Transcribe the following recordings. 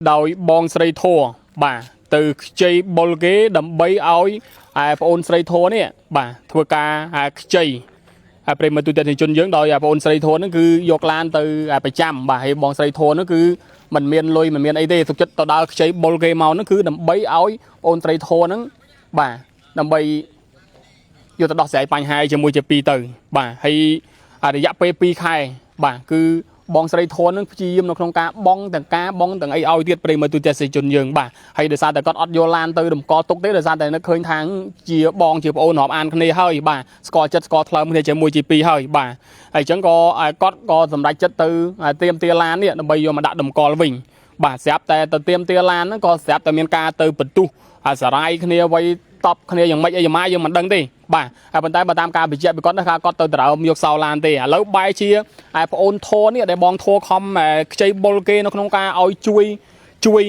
ដោយបងស្រីធัวបាទទៅខ្ចីបុលគេដើម្បីឲ្យប្អូនស្រីធัวនេះបាទធ្វើការខ្ចីប្រិមត្តទូទាំងជនយើងដោយប្អូនស្រីធัวហ្នឹងគឺយកឡានទៅប្រចាំបាទហើយបងស្រីធัวហ្នឹងគឺมันមានលុយมันមានអីទេទុកចិត្តទៅដល់ខ្ចីបុលគេមកហ្នឹងគឺដើម្បីឲ្យអូនស្រីធัวហ្នឹងបាទដើម្បីយកទៅដោះស្រាយបញ្ហាជាមួយជា2ទៅបាទហើយរយៈពេល2ខែបាទគឺបងស្រីធននឹងព្យាយាមនៅក្នុងការបងទាំងអីឲ្យទៀតប្រិមត្តទូទាំងជនយើងបាទហើយដោយសារតែគាត់អត់យកឡានទៅរំកល់ទុកទេដោយសារតែនឹកឃើញថាជាបងជាប្អូនរាប់អានគ្នាហើយបាទស្គាល់ចិត្តស្គាល់ថ្លើមគ្នាជាមួយជា2ហើយបាទហើយអញ្ចឹងក៏គាត់ក៏សម្រេចចិត្តទៅត្រៀមទាឡាននេះដើម្បីយកមកដាក់រំកល់វិញបាទស្រាប់តែទៅត្រៀមទាឡានហ្នឹងក៏ស្រាប់តែមានការទៅបន្ទុះសារាយគ្នាໄວតបគ្នាយ៉ាងម៉េចអីយ៉ាងម៉ាយើងមិនដឹងទេបាទហើយប៉ុន្តែបើតាមការបញ្ជាក់ពីគាត់ថាគាត់ទៅដរើមយកសោឡានទេឥឡូវបែរជាប្អូនធរនេះដែលបងធរខំខ្ចីបុលគេនៅក្នុងការឲ្យជួយ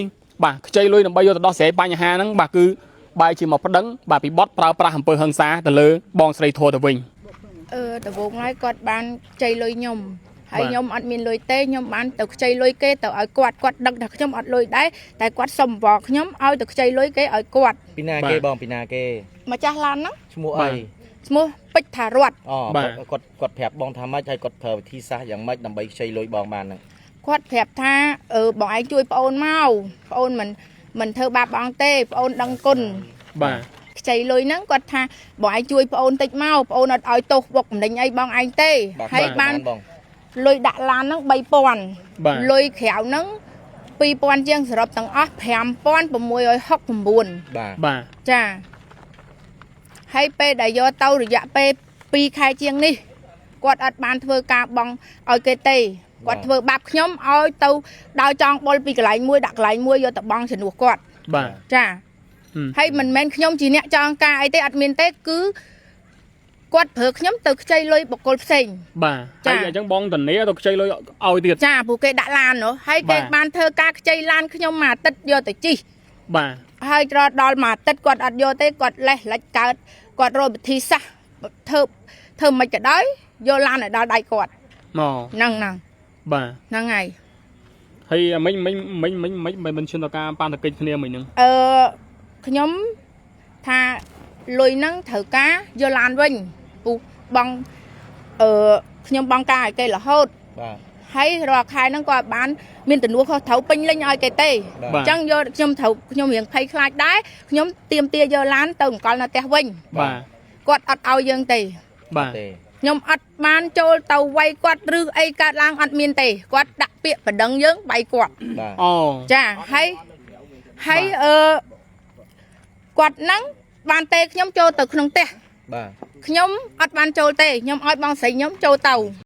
បាទខ្ចីលុយដើម្បីយកទៅដោះស្រាយបញ្ហាហ្នឹងបាទគឺបែរជាមកប្តឹងបាទពីបទប្រើប្រាស់អំពើហិង្សាទៅលើបងស្រីធរទៅវិញដំបូងហើយគាត់បានខ្ចីលុយខ្ញុំហើយខ្ញុំអត់មានលុយទេខ្ញុំបានទៅខ្ចីលុយគេទៅឲ្យគាត់ដឹងថាខ្ញុំអត់លុយដែរតែគាត់សុំបកខ្ញុំឲ្យទៅខ្ចីលុយគេឲ្យគាត់ពីណាគេបងពីណាគេម្ចាស់ឡានហ្នឹងឈ្មោះអីឈ្មោះពេជ្រថារតគាត់ប្រាប់បងថាម៉េចហើយគាត់ប្រើវិធីសាស្ត្រយ៉ាងម៉េចដើម្បីខ្ចីលុយបងបានហ្នឹងគាត់ប្រាប់ថាបងឯងជួយប្អូនមកប្អូនមិនធ្វើបាបបងទេប្អូនដឹងគុណបាទខ្ចីលុយហ្នឹងគាត់ថាបងឯងជួយប្អូនតិចមកប្អូនអត់ឲ្យទោសបុកម្នេញអីបងឯងទេហើយបានលុយដាក់ឡានហ្នឹង 3000 លុយក្រៅហ្នឹង 2000 ជាងសរុបទាំងអស់ 5669 បាទចាហើយពេលដែលយកទៅរយៈពេល2ខែជាងនេះគាត់អត់បានធ្វើការបង់ឲ្យគេទេគាត់ធ្វើបាបខ្ញុំឲ្យទៅដល់ចង់បុលពីកន្លែងមួយដាក់កន្លែងមួយយកទៅបង់ជំនួសគាត់បាទចាហើយមិនមែនខ្ញុំជាអ្នកចងការអីទេអត់មានទេគឺគាត់ប្រើខ្ញុំទៅខ្ចីលុយបុគ្គលផ្សេងបាទហើយអញ្ចឹងបងតានីទៅខ្ចីលុយឲ្យទៀតចាព្រោះគេដាក់ឡាននោះហើយគេបានធ្វើការខ្ចីឡានខ្ញុំមួយអាទិត្យយកទៅជីបាទហើយដល់មួយអាទិត្យគាត់អត់យកទេគាត់លេះលិចកើតគាត់រកវិធីសាស្ត្រធ្វើមិនក៏ដោយយកឡានឲ្យដល់ដៃគាត់មកហ្នឹងបាទហ្នឹងហើយហើយមិនឈានដល់ការប៉ាន់តកិច្ចគ្នាមិញហ្នឹងខ្ញុំថាលុយហ្នឹងត្រូវការយកឡានវិញពុះបងខ្ញុំបងការឲ្យគេរហូតបាទហើយរាល់ខែហ្នឹងគាត់បានមានទំនួលខុសត្រូវពេញលេញឲ្យគេទេអញ្ចឹងយកខ្ញុំរៀងភ័យខ្លាចដែរខ្ញុំទៀមទាយកឡានទៅអង្គុយនៅផ្ទះវិញបាទគាត់អត់ឲ្យយើងទេបាទខ្ញុំអត់បានចូលទៅវាយគាត់ឬអីកើតឡើងអត់មានទេគាត់ដាក់ពាក្យបណ្ដឹងយើងវាយគាត់អូចាហើយគាត់ហ្នឹងបានទេខ្ញុំចូលទៅក្នុងផ្ទះបាទខ្ញុំអត់បានចូលទេខ្ញុំឲ្យបងស្រីខ្ញុំចូលទៅ